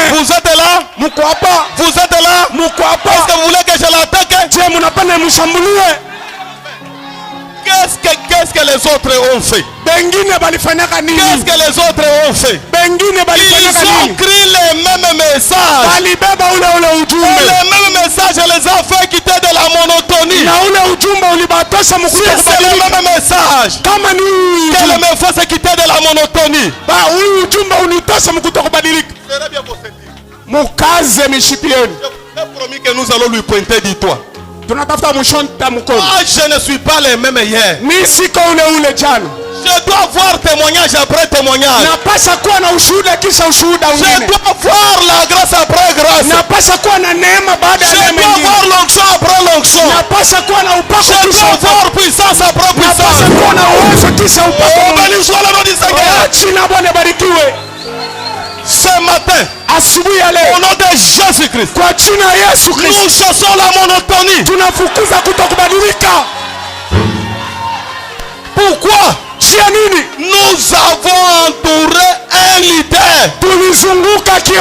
Vous êtes là? Vous êtes là? Est-ce que vous voulez que je l'attaque? Qu'est-ce que les autres ont fait? Qu'est-ce que les autres ont fait? Ils ont écrit les mêmes messages. Et les mêmes messages les a fait quitter de la monotonie. Si c'est le même message, qu'elle me fasse quitter de la monotonie. J'ai promis que nous allons lui pointer du doigt. Je ne suis pas les mêmes hier. Je dois voir témoignage après témoignage. Je dois voir la grâce après grâce. Je dois voir l'onction après l'onction. Je dois voir puissance après puissance. Oh, béni soit le nom du Seigneur. Ce matin, au nom de Jésus-Christ, nous chassons la monotonie. Pourquoi? Nous avons entouré un leader. Et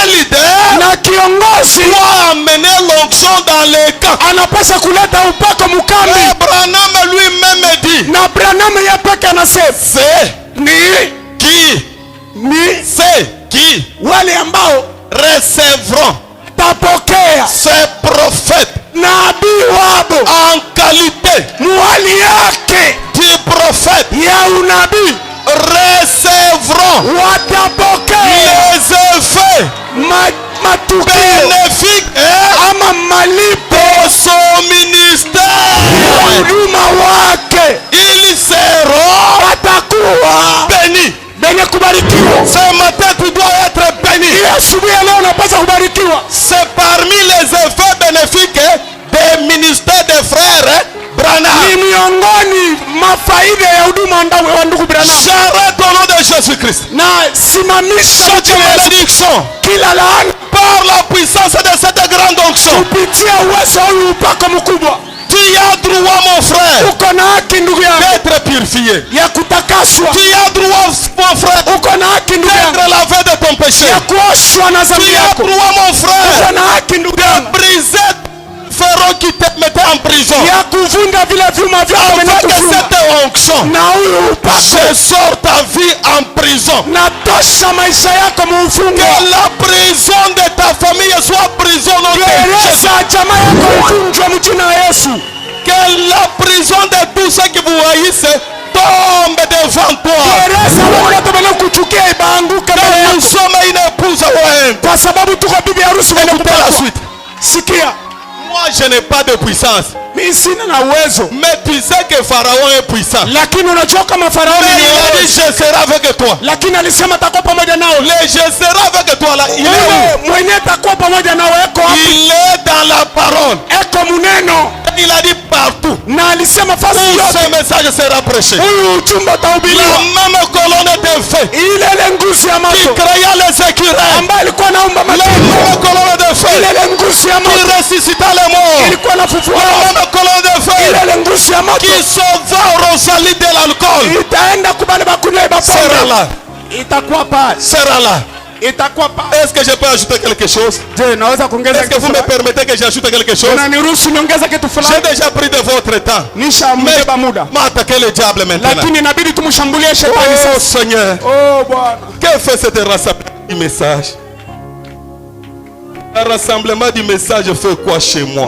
un leader doit amener l'onction dans les camps. Et Branham lui-même dit, c'est qui recevront ces prophètes en qualité du prophète, recevront les effets bénéfiques de son ministère. Ils seront bénis. Ce matin tu dois être béni. C'est parmi les effets bénéfiques des ministères des frères Branham. J'arrête au nom de Jésus-Christ. Chaque malédiction par la puissance de cette grande onction. Tu as droit, mon frère, d'être purifié. Tu as droit, mon frère, d'être lavé de ton péché. Tu as droit, mon frère, de briser ferro qui te mettait en prison. Avec cette onction, je sors ta vie en prison. Que la prison de ta famille soit prison au nom de Jésus. Que la prison de tous ceux qui vous haïssent tombe devant toi. Que nous sommes une épouse à écoutez la suite. Moi je n'ai pas de puissance. Mais tu sais que Pharaon est puissant. Mais il a dit je serai avec toi. Je serai avec toi là. Il est où? Il est dans la parole. Il a dit partout où ce message sera prêché. La même colonne de feu qui créa les écureuils. La même colonne de feu qui ressuscita les morts. La même colonne de feu qui sauva Rosalie de l'alcool. Sera là. Est-ce que je peux ajouter quelque chose? Est-ce que vous me permettez que j'ajoute quelque chose? J'ai déjà pris de votre temps. Mais m'attaquer le diable maintenant. Oh Seigneur, que fait cet rassemblement du message? Le rassemblement du message fait quoi chez moi?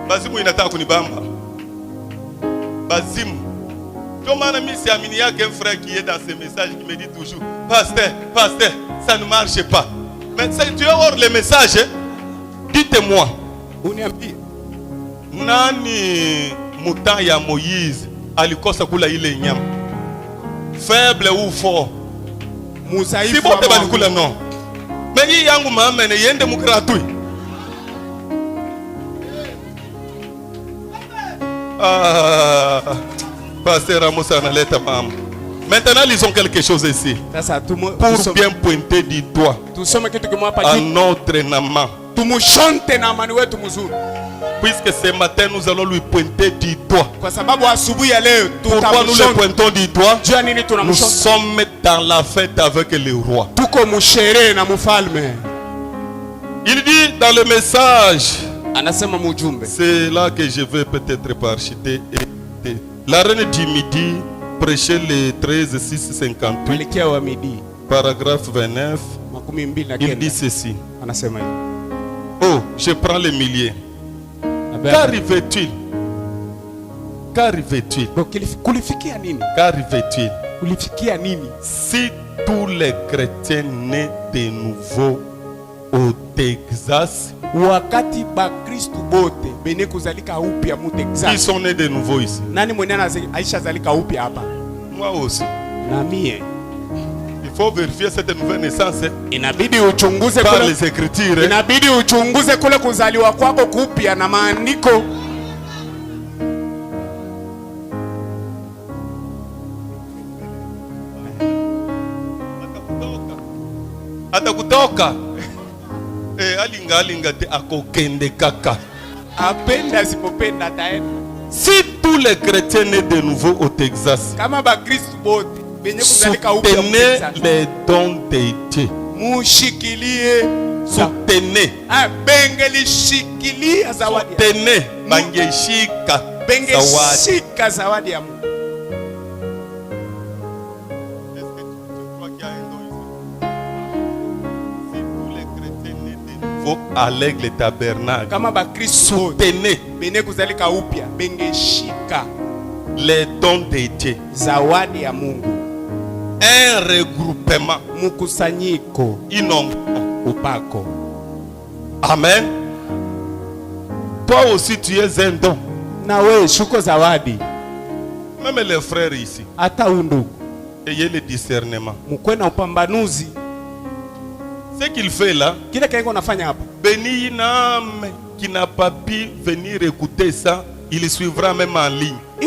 Bazimu inataka kunibamba. Bazimu. Comment un ami c'est Amini a un frère qui est dans ce message qui me dit toujours Pasteur, ça ne marche pas. Mais si tu es hors le message, dites-moi. Nani muta ya Moïse alikosa kula ile nyama? Faible ou fort? Si bon te balikula non. Mais hii yangu mama ne yende mu gratuit. Pasteur Amos analeta maman. Maintenant, lisons quelque chose ici. Pour bien pointer du doigt à notre nama. Puisque ce matin nous allons lui pointer du doigt. Pourquoi nous le pointons du doigt? Nous sommes dans la fête avec le roi. Il dit dans le message, c'est là que je vais peut-être parchiter. La reine du midi prêchait le 13 6 58 paragraphe 29. Il dit ceci. Oh, je prends les milliers. Qu'arrive-t-il? Qu'arrive-t-il? Qu'arrive-t-il si tous les chrétiens nés de nouveau au Texas, qui sont nés de nouveau ici? Moi aussi. Il faut vérifier cette nouvelle naissance par les Écritures. Atakutoka alinga te akokende kaka. Si tous les chrétiens nés de nouveau au Texas soutenez les dons de Dieu, soutenez bangeshika zawadi. À l'aigle tabernacle, soutenez les dons de Dieu. Un regroupement, upako. Amen. Toi aussi tu es un don. Même les frères ici, ayez le discernement. Ce qu'il fait là, béni une âme qui n'a pas pu venir écouter ça, il suivra même en ligne. Au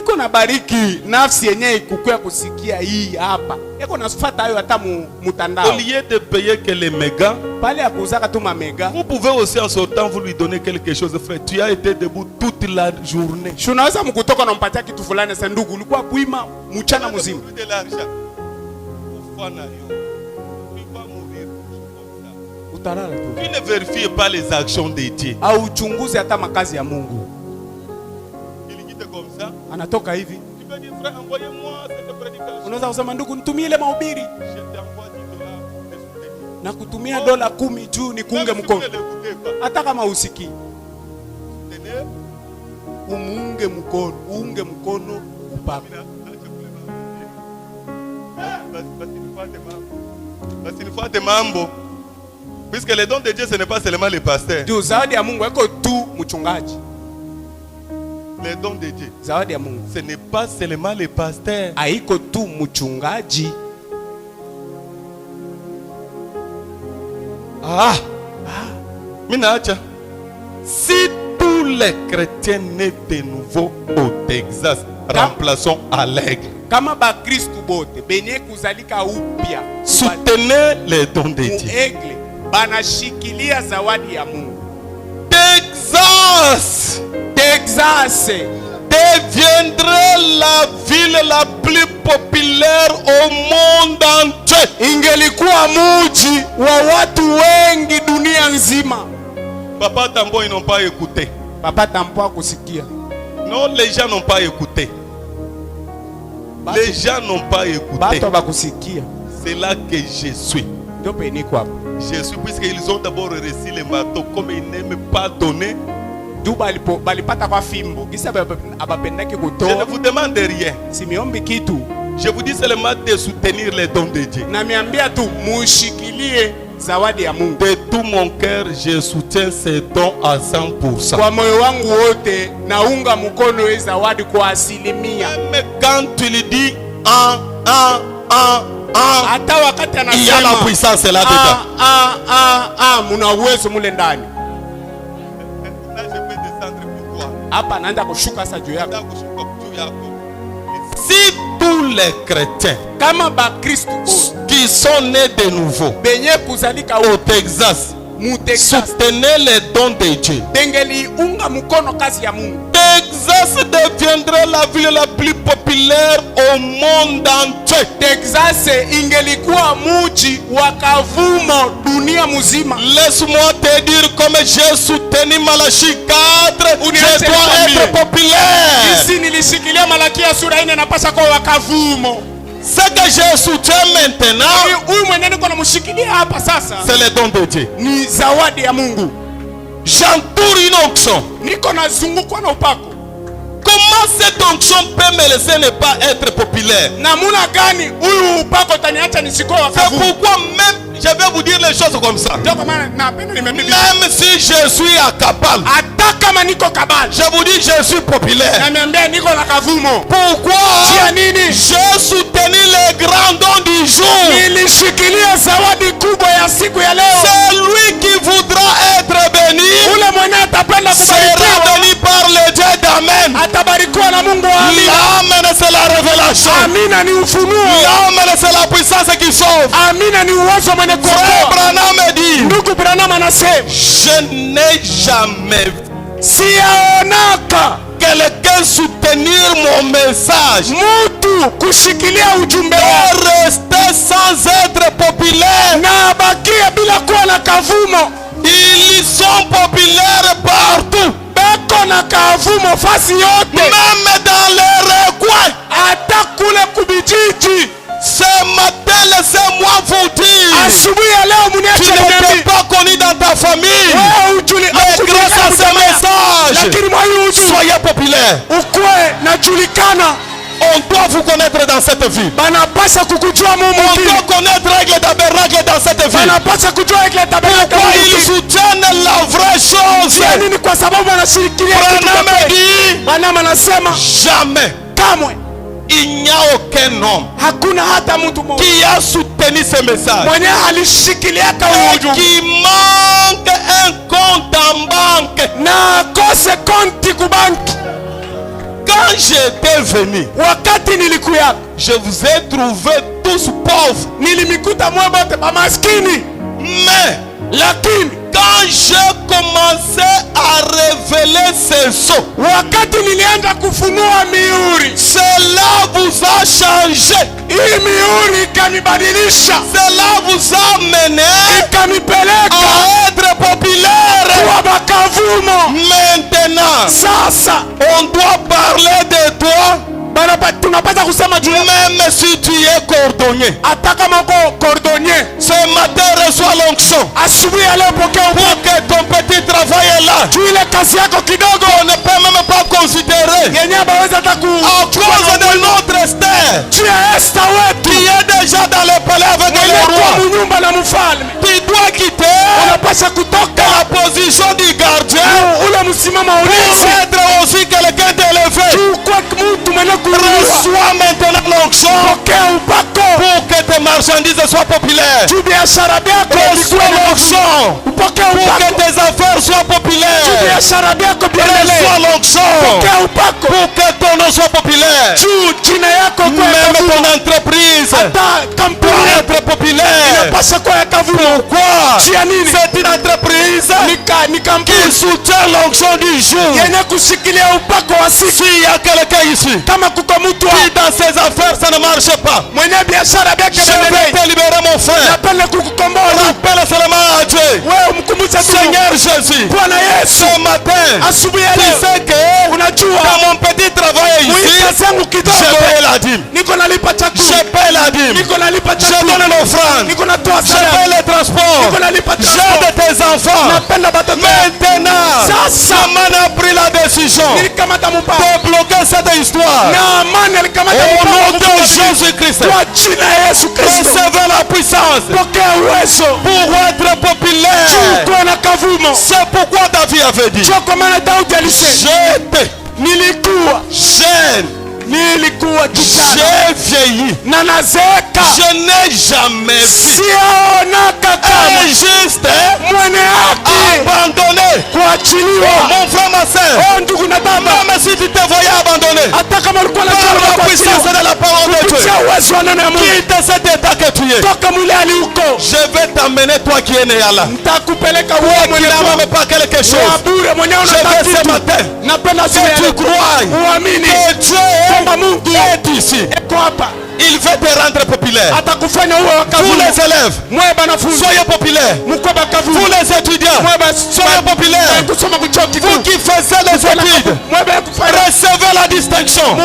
lieu de payer que les mégas, vous pouvez aussi en sortant vous lui donner quelque chose, frère. Tu as été debout toute la journée. Tu ne vérifies pas les actions de Dieu. Il dit comme ça. Tu peux dire, frère, envoyez-moi cette prédication. Je t'envoie $10 soutenez. Puisque les dons de Dieu, ce n'est pas seulement les pasteurs. Les dons de Dieu, ce n'est pas seulement les pasteurs. Minacha. Si tous les chrétiens nés de nouveau au Texas, remplaçons à l'aigle. Soutenez les dons de Dieu. Texas deviendrait la ville la plus populaire au monde entier. Ingelikuwa muji wa watu wengi dunia nzima. Papa Tambo, ils n'ont pas écouté. Papa Tambo akusikia. Non, les gens n'ont pas écouté. Les gens n'ont pas écouté. C'est là que je suis. Je suis, puisqu'ils ont d'abord reçu les marteaux, comme ils n'aiment pas donner. Je ne vous demande rien. Je vous dis seulement de soutenir les dons de Dieu. De tout mon cœur, je soutiens ces dons à 100%. Même quand tu lui dis il y a la puissance là-dedans. Là, je peux descendre pour toi. Si tous les chrétiens qui sont nés de nouveau au Texas soutenait les dons de Dieu. Texas deviendrait la ville la plus populaire au monde entier. Texas ingelikuwa muji wa kavumo dunia muzima. Laisse-moi te dire comme j'ai soutenu Malachie 4, je dois être populaire. Ici nilishikilia Malakia sura 4 napasha kuwa wa kavumo. Ce que je soutiens maintenant, c'est le don de Dieu. Ni zawadi ya Mungu. J'entoure une onction. Niko nazungukwa na upako. Comment cette onction peut me laisser ne pas être populaire? Namuna gani huyu upako taniacha nisikoe wa kavumo? C'est pourquoi même je vais vous dire les choses comme ça. Même si je suis incapable, je vous dis je suis populaire. Pourquoi? J'ai soutenu les grands dons du jour. C'est lui qui voudra être béni, sera béni par le Dieu d'Amen. L'Amen, c'est la révélation. L'Amen, c'est la puissance qui sauve. Frère Branham dit, je n'ai jamais vu quelqu'un soutenir mon message et rester sans être populaire. Ils sont populaires partout, même dans les recoins. Ce matin, laissez-moi vous dire, tu n'étais pas connu dans ta famille, mais grâce à ce message, soyez populaire. On doit vous connaître dans cette vie. On doit connaître règles tabernacle dans cette vie. Pourquoi ils soutiennent la vraie chose? Branham dit, jamais il n'y a aucun homme qui a soutenu ce message et qui manque un compte en banque. Quand j'étais venu, je vous ai trouvé tous pauvres. Mais quand j'ai commencé à révéler ces sceaux, cela vous a changé. Cela vous a mené à être populaire. Maintenant, on doit parler de toi. Même si tu es cordonnier, ce matin reçois l'onction pour que ton petit travail est là. On ne peut même pas considérer à cause de notre Esther qui est déjà dans le palais avec le roi. Tu dois quitter la position du gardien pour être aussi quelqu'un d'élevé. Reçois maintenant l'onction pour que tes marchandises soient populaires. Reçois l'onction pour que tes affaires soient populaires. Reçois l'onction pour que ton nom soit populaire. Même ton entreprise doit être populaire. Pourquoi? C'est une entreprise qui soutient l'onction du jour. S'il y a quelqu'un ici qui dans ses affaires ça ne marche pas, je vais te libérer mon frère. Rappelle seulement à Dieu. Seigneur Jésus, ce matin, tu sais que dans mon petit travail ici, je paye la dîme. Je paye la dîme. Je donne l'offrande. Je paye les transports. J'aide tes enfants. Maintenant, ça m'a pris la décision de bloquer cette histoire. Au nom de Jésus-Christ, recevez la puissance pour être populaire. C'est pourquoi David avait dit, j'étais jeune, j'ai vieilli, je n'ai jamais vu injuste abandonné kuachiliwa. Mon frère, ma soeur, Oh ndugu na dada, même si tu te voyais abandonné, hata kama ulikuwa na par la puissance de la parole de Dieu, kupitia uwezo wa neno ya Mungu, quitte cet état que tu es. toka mwili hali uko, Je vais t'amener toi qui es né là. nitakupeleka Toi wewe qui mwenye n'as même pas quelque wa chose. bure mwenyewe Je unataka vais ce kitu. matin Napenda que siku ya tu leo crois uamini que Dieu kwamba Mungu est ici. eko hapa, Il veut te rendre populaire. atakufanya uwe Vous wakavu. les élèves, Mwe banafunzi soyez populaires. mkwe bakavu. Vous les étudiants, soyez populaires. kusoma kuchoka kitu. Vous qui faites les études, Mwe kufanya recevez la distinction.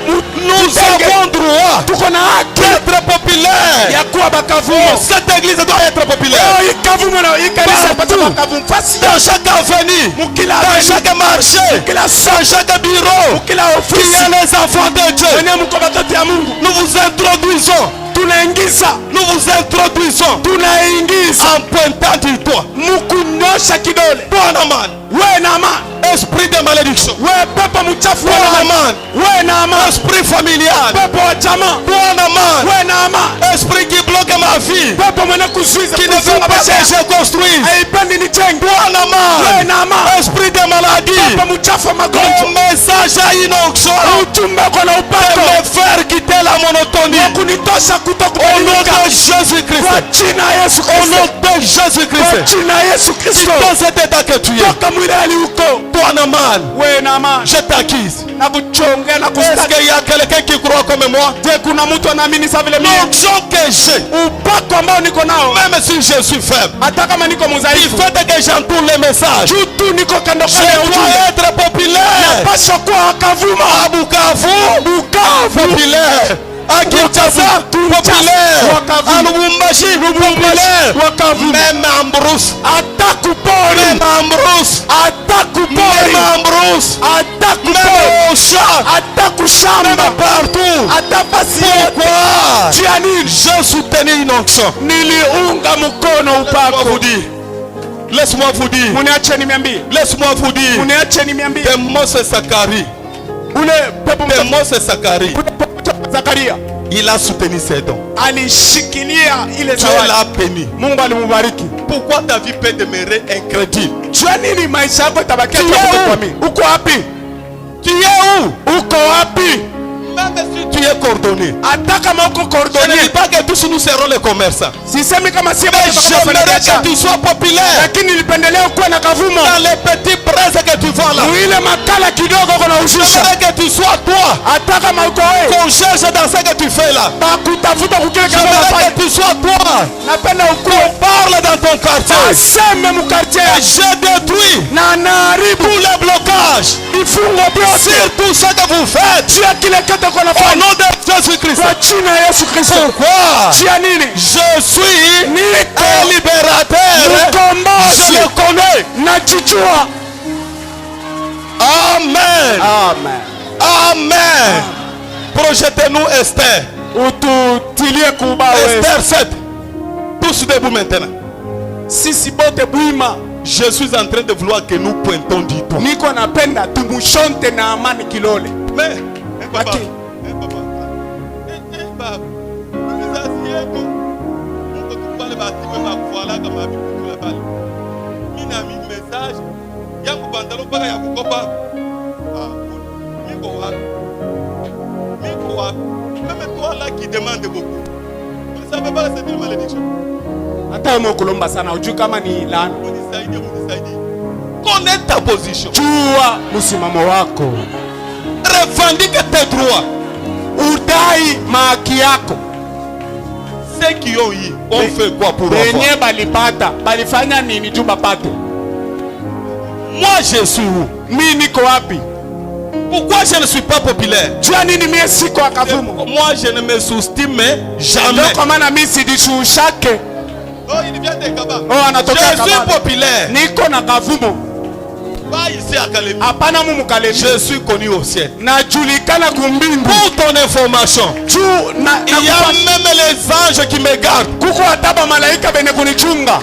Nous avons droit tuko na haki d'être populaires. ya kuwa bakavu. Cette église doit être populaire. Oh, ikavu mwana ikanisa pata bakavu fasi Dans chaque avenue, mukila dans chaque marché, mukila dans chaque bureau, mukila il y ofisi a les enfants de Dieu. wenye mko batoto ya Mungu. Nous vous introduisons, Tunaingiza tunaingiza en pointant du doigt. mkunyosha kidole. Bwana man, We na amani, esprit de malédiction. we pepo mchafu wa Bwana amani, man, we na amani, esprit familial. pepo wa jamaa, Bwana man, we na amani, esprit qui bloque ma vie, pepo mwenye kuzuiza qui ne veut pas que je construise. haipendi nijenge. Bwana We man, na amani, esprit de maladie. pepo mchafu wa Ton magonjwa, message a une onction ujumbe uko na de upako me faire quitter la monotonie. kunitosha Au nom kutokubadilika de Jésus-Christ. kwa jina ya Yesu Au nom Kristo, de kwa Jésus-Christ. jina ya Yesu Kristo. Dans cet état que tu es, Toka mwili hali uko, Bwana man, we na amani, je t'acquise. na kuchongea na Est-ce kustaki. qu'il y a quelqu'un qui croit comme moi? Je, kuna mtu anaamini sawa vile mimi? L'onction que j'ai, Upako ambao niko nao, même si je suis faible, hata kama niko il mdhaifu, faut que j'entoure les messages. juu tu niko kando Je kando ya ujumbe, dois être populaire. pasha kuwa wakavuma. À Bukavu, Bukavu populaire. À Kinshasa, populaire. À Lubumbashi, populaire. wakavu, Même en brousse. hata kupori, Même en brousse. hata kupori, Même en brousse. hata kupori, Même au chat. hata Même kushamba, partout. hata fasi yote. Pourquoi? Juu ya nini? J'ai soutenu une onction. Niliunga mkono Laisse-moi upako. vous dire. Laisse-moi vous dire. Muniache niambie, Laisse-moi vous dire. muniache niambie, De Moses Sakari. ule pepo De mchafu, Moses Sakari. ule pepo mchafu Zakaria Il a soutenu ses dons. alishikilia ile Dieu zawadi, l'a béni. Mungu alimubariki. Pourquoi ta vie peut demeurer incrédule? Jua nini maisha yako itabakia Tu tu es où? kutokuamini? Uko wapi? Tu es où? Uko wapi? Même si tu es coordonné. Hata kama uko Je ne kordoni, dis pas que tous nous serons les commerçants. sisemi kama si Mais j'aimerais que tu sois populaire. lakini nilipendelea kuwa na kavumo Dans les petits braises que tu vends là. muile makala kidogo kuna ushusha. J'aimerais que tu sois toi. Hata kama uko wewe Qu'on cherche dans ce que tu fais là. bakutafuta kukile kama J'aimerais unafanya, que tu sois toi. napenda Qu'on ukuwe parle dans ton quartier. aseme mukartie Et je détruis na naharibu tous les blocages vifungo vyote sur tout ce que vous faites. juu ya kile kete kwa Au nafanya nom de Jésus-Christ. kwa jina ya Yesu Kristo. Pourquoi? Juu ya nini? Je suis Niko un libérateur. Je mkombozi, le connais. najijua. Amen. Amen. Amen. Projetez-nous Esther. Ututilie kubao Esther 7. Tous debout maintenant. sisi bote bwima. Je suis en train de vouloir que nous pointons du doigt. Niko napenda tumushonte na amani kilole. Mais, papa, Okay. papa, baba, vizazi yetu Mungu tukubali basi mema kuvala kama Biblia pale. Mimi na mimi message yangu pantalon mpaka ya kukopa. Miko wapi? Miko wapi? Même toi là qui demande beaucoup. Vous ne savez pas c'est une malédiction. Hata wewe kulomba sana ujui kama ni laana. Munisaidie, munisaidie. Connais ta position. Jua msimamo wako. Revendique tes droits. Udai haki yako. Ceux qui ont eu, ont fait quoi pour avoir? Benye balipata, balifanya nini juu bapate? Moi je suis où? Mimi niko wapi? Pourquoi je ne suis pas populaire? Jua nini mimi siko akavumo? Moi je ne me sous-estime jamais. Ndio kwa maana mimi sidishushake. Oh, il vient de Kaba. Oh, anatokea Je suis Kababa. populaire. Niko na kavumo. Pas ici à Kalemi. Hapana mumu Kalemi. Je suis connu au ciel. Najulikana kumbingu. Pour ton information, Juu na il y a même les anges qui me gardent. kuko ataba malaika bene kunichunga.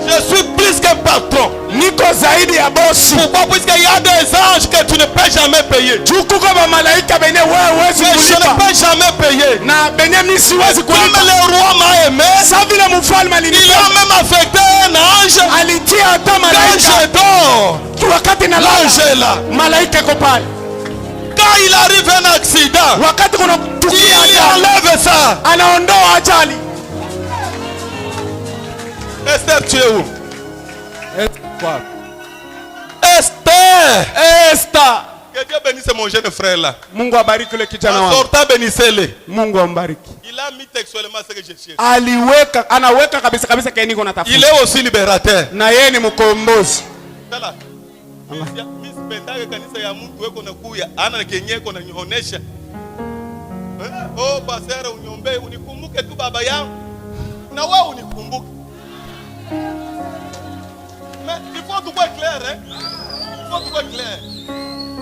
Je suis plus qu'un patron. Niko zaidi ya bosi. Pourquoi? Puisqu'il y a des anges que tu ne peux jamais payer. Juu kuko ba malaika bene wewe huwezi Mais je ne kulipa. peux jamais payer. Na benye mimi siwezi Comme kulipa. le roi m'a aimé, Sa vile mfalme il alinipenda. a même affecté un un ange. Alitia hata malaika. Quand je dors, Wakati na l'ange est là. malaika yuko pale. Quand il arrive un accident, Wakati kuna tukio il ajali, enlève ça. anaondoa ajali. Esther, tu es où? Quoi? Esther. Esther. Que Dieu bénisse mon jeune frère là. Mungu abariki le kijana En wangu. sortant, bénissez-le. Mungu ambariki. Il a mis textuellement ce que je cherche. Aliweka, anaweka kabisa kabisa kile niko natafuta. Il est aussi libérateur. Na yeye ni mkombozi. Sala. Miss Bendage kanisa ya mtu weko na kuya ana kenyeko na nyonesha. Oh pasera unyombe unikumbuke tu baba yangu. Na wewe unikumbuke. Mais il faut tout être clair hein. Il faut tout être clair.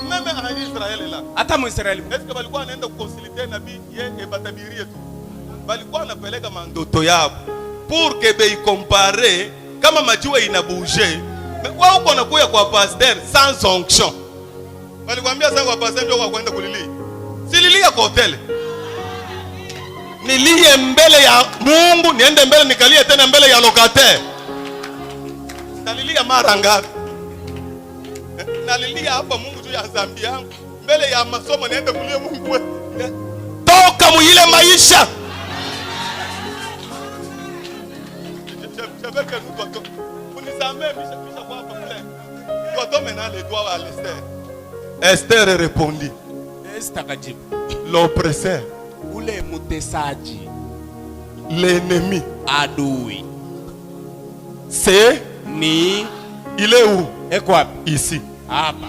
Même en Israël là. Hata Mwisraeli. Est-ce que balikuwa anaenda kuconsulter nabii yeye batabirie tu? Balikuwa anapeleka mandoto yao pour que be comparer kama majua ina bouger. Mais wewe uko nakuya kwa pasteur sans onction. Walikwambia sasa kwa pasteur ndio kwenda kulilia. Sililia kwa hotel. Nilie mbele ya Mungu, niende mbele nikalie tena mbele ya locataire. Nalilia mara ngapi? Nalilia hapa Mungu juu ya dhambi yangu. Mbele ya masomo niende kulia Mungu wewe. Toka muile maisha. Je veux que nous doitons. Vous nous amènez, Michel, quoi pour plaît. Nous doitons maintenant les doigts à l'Esther. Esther répondit. Esther kajibu. L'oppresseur. Ule mutesaji. L'ennemi. Adui. C'est. Ni. Il est où? Eko wapi? Ici. Hapa.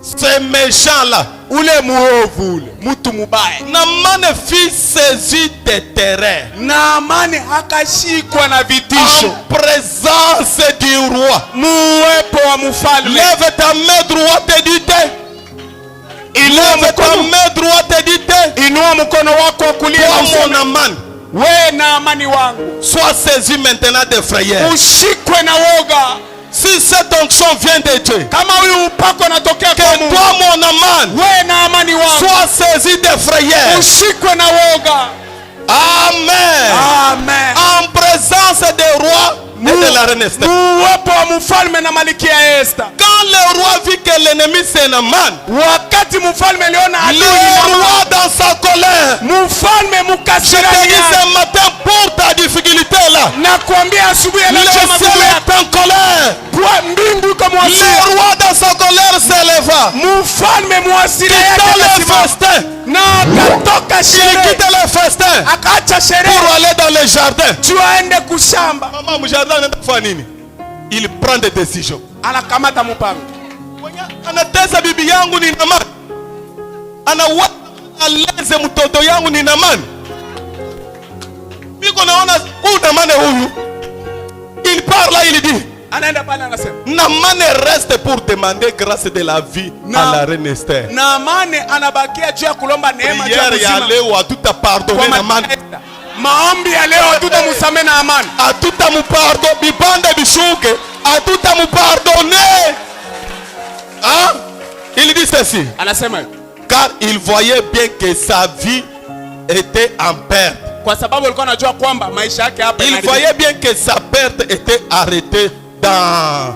Ce méchant là. Ule muovu ule. Mtu mubaya. Naamani fit saisi de terrain. Naamani akashikwa na vitisho. En présence du roi. Muwepo wa mfalme. Lève ta main droite dit. Lève ta main droite dit. Inua mkono wako wa kulia na mon amani. We Naamani wangu. Sois saisi maintenant de frayeur. Ushikwe na woga. Si cette onction vient de Dieu, kama huyu upako unatokea kwa Mungu, que toi mon amani, we Naamani wangu, sois saisi de frayeur. Ushikwe na woga. Amen. Amen. En présence des rois et de la reine Esther. Uwepo wa mfalme na malikia Esther. Quand le roi vit que l'ennemi c'est Naaman, wakati mfalme aliona adui, le roi dans sa colère, mfalme mukasirika. Je te dis ce matin pour ta difficulté là. Nakwambia asubuhi leo le ciel est en colère. Mbingu kama wasio. Le roi dans sa colère s'éleva. Mfalme muasira yake le festin. Na akatoka sherehe. Quitte le festin. Akaacha sherehe. Pour aller dans le jardin. Tu aende kushamba. Mama mjardin anaenda kufanya nini? Il prend des décisions. Anakamata mpango. Anatesa bibi yangu ni Naamani. Anawa aleze mtoto yangu ni Naamani. Biko naona huyu Naamani huyu. Il parle là, il dit. Anaenda pale anasema. Naamani reste pour demander grâce de la vie à la reine Esther. Naamani anabakia juu ya kulomba neema juu ya uzima. Prière ya leo hatutapardonner Naamani. Maombi ya leo hatutamsamehe Naamani. Hatutamupardonner bibande bishuke. Hatutamupardonner. Hein? Il dit ceci. Anasema car il voyait bien que sa vie était en perte. Kwa sababu alikuwa anajua kwamba maisha yake hapa il voyait bien que sa perte était arrêtée dans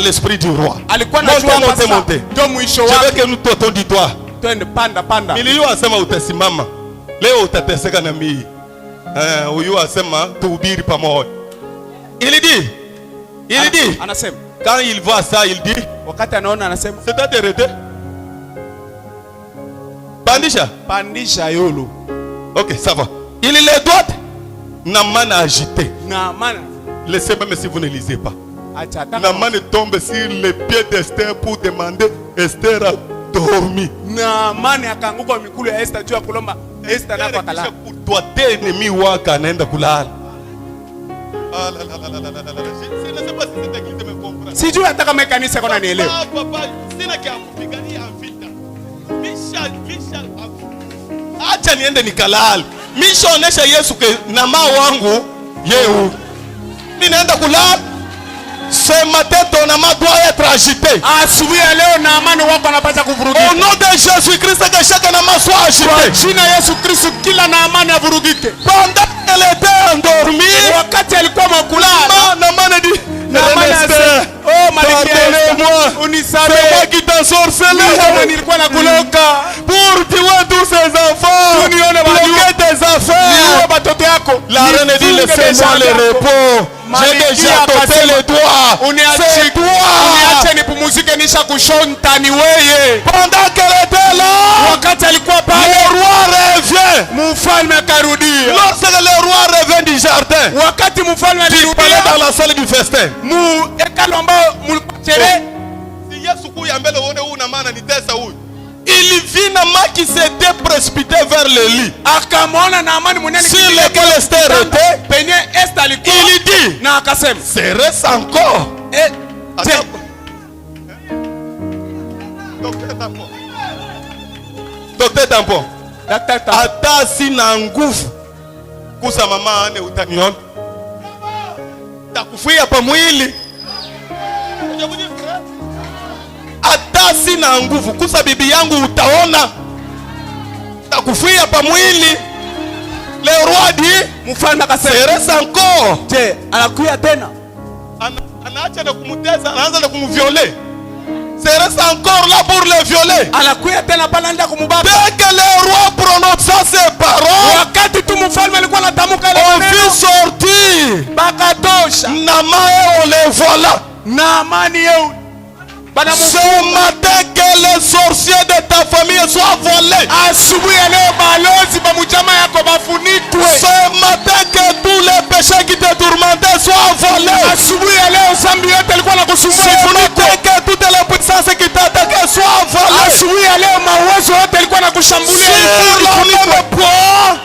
l'esprit du roi. Alikuwa anajua monter. Ndio mwisho wake. Je veux que nous totons du doigt. Twende panda. Miliyo asema utasimama. Leo utateseka na mimi. Huyu asema tuhubiri pamoja. Il dit. Anasema. Quand il voit ça, il dit. Wakati anaona anasema. C'est arrêté. Pandisha yolo. Ok, ça va. Il les doit. Naaman a agité. Naaman. Laissez même si vous ne lisez pas. Naaman tombe sur les pieds d'Esther pour demander. Esther a dormi. Naaman akaanguka mikulu ya Esther juu ya kulomba. Esther na kulala. Toi t'es ennemi wako anaenda kulala. Je ne sais pas si cette église me comprend. Sijui hata kama kanisa kona nielewa. Papa, sina kia kupigania vita. Misha. Acha niende nikalale. Misha onesha Yesu ke nama wangu yeu. Mimi naenda kulala. Ce matin ton nama doit être agité. Asubuhi ya leo Naamani wako anapaswa kuvurugika. Au nom de Jésus-Christ que chaque nama soit agité. Kwa jina Yesu Kristo kila Naamani avurugike. Pendant qu'elle était endormie, wakati alikuwa mkulala, unisamehe. C'est moi qui t'en sorcelé. Nilikuwa nakuloga. Pour tuer tous ces enfants. Bloquer tes affaires. La reine dit laissez-moi le repos. J'ai déjà toqué les doigts. C'est toi. Uniache nipumzike nisha kushonta ni wewe. Pendant qu'elle était là, Wakati alikuwa pale, le roi revient. mfalme akarudia. Lorsque le roi revient du jardin, Wakati mfalme tu alirudia parlais dans la salle du festin. mu hekalu ambao mlipochere, Si Yesu kuya mbele uone huyu na maana nitesa huyu. Il vit Naaman qui s'était précipité vers le lit akamwona Naamani mwenyewe sur lequel Esther était. penye Esther alikuwa, Il dit, na akasema serait-ce encore? je Docteur Tampon, daktari hata sina nguvu kusa mama ane utaniona takufia pa mwili. Hata sina nguvu kusa bibi yangu utaona takufia pa mwili. Le roi dit, mfalme akasema serait-ce encore? je anakuya tena, Anaacha na kumutesa, anaanza na kumvioler. Serait-ce encore là pour le violer? anakuya tena pale anaenda kumubaka. Dès que le roi prononça ces paroles, Wakati tu mfalme alikuwa anatamka ile on maneno, fit sortir bakatosha Naaman et on le voilà. Naamani yeu bana Ce matin, que les sorciers de ta famille soient volés. asubuhi ya leo balozi ba mujama yako bafunikwe. Ce matin, que tous les péchés qui te tourmentaient soient volés. Asubuhi ya leo zambi yote ilikuwa nakusumbua Ce ifunike. matin, que toutes les puissances qui t'attaquaient soient volées. Asubuhi ya leo mawezo yote ilikuwa nakushambulia Sur ifunike. le poids.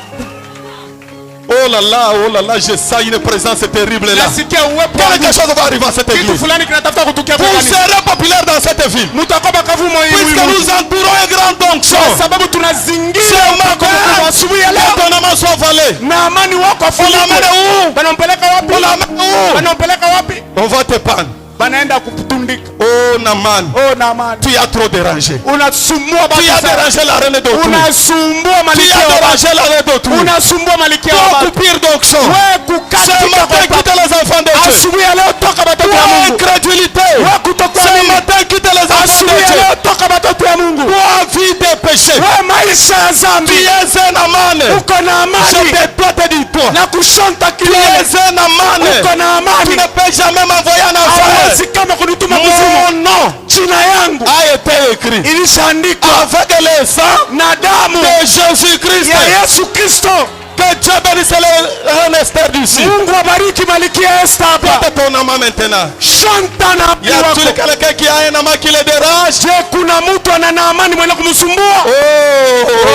Oh là là, je sens une présence terrible là. Nasikia uwepo wa Quelque chose va arriver à cette kitu église. fulani kinatafuta kutukia kwa Vous kanisa. serez populaire dans cette ville. Mutakoba kavumo Puisque hii. nous entourons un grand onction. Sababu tunazingira Ce upako mkubwa asubuhi ya leo. matin, ton amant soit volé. Na amani wako On l'amène afunikwe. où? Banampeleka wapi? On l'amène où? Banampeleka wapi? On va te prendre. Banaenda kutundika. Oh Naaman, Oh Naamani. tu as trop dérangé. Unasumbua Tu as baba. dérangé la reine d'autrui. Unasumbua Tu malikia as wa baba. dérangé la reine d'autrui. Unasumbua malikia wa Beaucoup baba. pire d'onction. Wewe Ce kukatika matin, kwa quitte les enfants de Dieu. asubuhi ya leo toka batoto ya Toi, Mungu. incrédulité. Wewe kutokuwa Ce nini? matin, quitte les enfants Asubuhi de ya Dieu. leo toka batoto ya Mungu. Toi, vie des péchés. Wewe maisha ya Tu zambi. es un Naaman. Uko na Je amani. dois te dire toi. Na kushonta Tu kilele. es un Naaman. Uko na Tu amani. ne peux jamais m'envoyer en enfer. Hawezi kama kunituma kuzimu. Mon nom Jina yangu a été écrit ilishaandikwa avec le sang na damu de Jésus-Christ. ya Yesu Kristo. Que Dieu bénisse le reine Esther d'ici. Mungu abariki malikia Esther hapa. Porte ton amant maintenant. Shonta na Y a-t-il wako. quelqu'un qui a un amant qui le dérange? Je, kuna mtu ana na amani mwenye kumsumbua?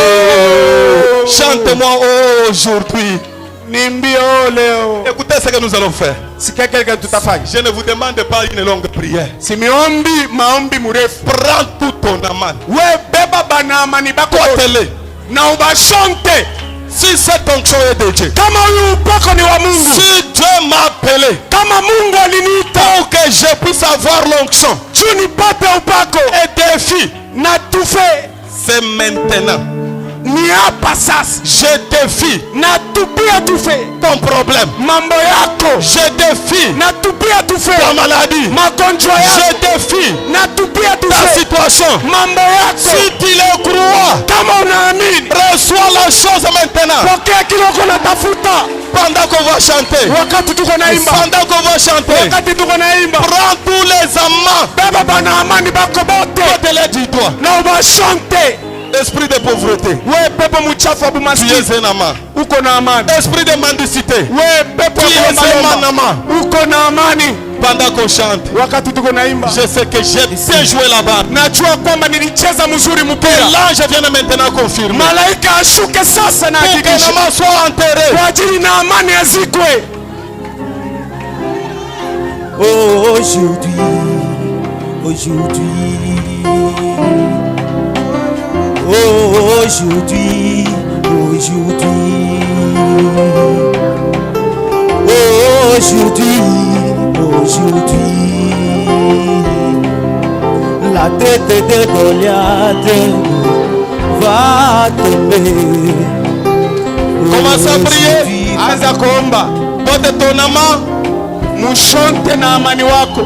Oh, chante-moi aujourd'hui. Niambie leo. Écoutez ce que nous allons faire. Sikia kile tutafanya. Je ne vous demande pas une longue prière. Simiombi maombi mrefu. Prends tout ton amant. We beba bana amani bako Porte-le. na ubashonte. Si cette onction est de Dieu, Kama huyu upako ni wa Mungu. si Dieu m'a appelé Kama Mungu aliniita pour que je puisse avoir l'onction juu nipate upako et défi, na tufe c'est maintenant. ni hapa sasa. Je défie Na tupia tufe ton problème. mambo yako. Je défie Na tupia tufe ta maladie. magonjwa Je yako. défie Na tupia ta tufe situation. mambo yako. Si tu le crois, Kama unaamini reçois la chose maintenant. pokea kile uko natafuta. Pendant qu'on va chanter, Wakati tuko naimba, pendant qu'on va chanter, wakati tuko naimba, prends tous les amants. beba bana amani bako bote Porte-les du doigt. na ubashonte. Esprit de pauvreté, We pepo mchafu wa tu bumaskini, es un amant. uko na amani. Esprit de mendicité, We pepo tu ya es un kuomba, amant. uko na amani. Pendant qu'on chante, Wakati tuko naimba, je sais que j'ai bien joué là-bas. najua kwamba nilicheza mzuri Et mpira. l'ange vient maintenant confirmer. Malaika ashuke sasa na Pour que hakikishe l'amant soit enterré. kwa ajili na amani azikwe. Aujourd'hui, aujourd'hui, aujourd'hui, aujourd'hui, aujourd'hui, la tête de Goliath va tomber. Commence à prier. Anza kuomba, Porte ton amant. mushonte na amani wako.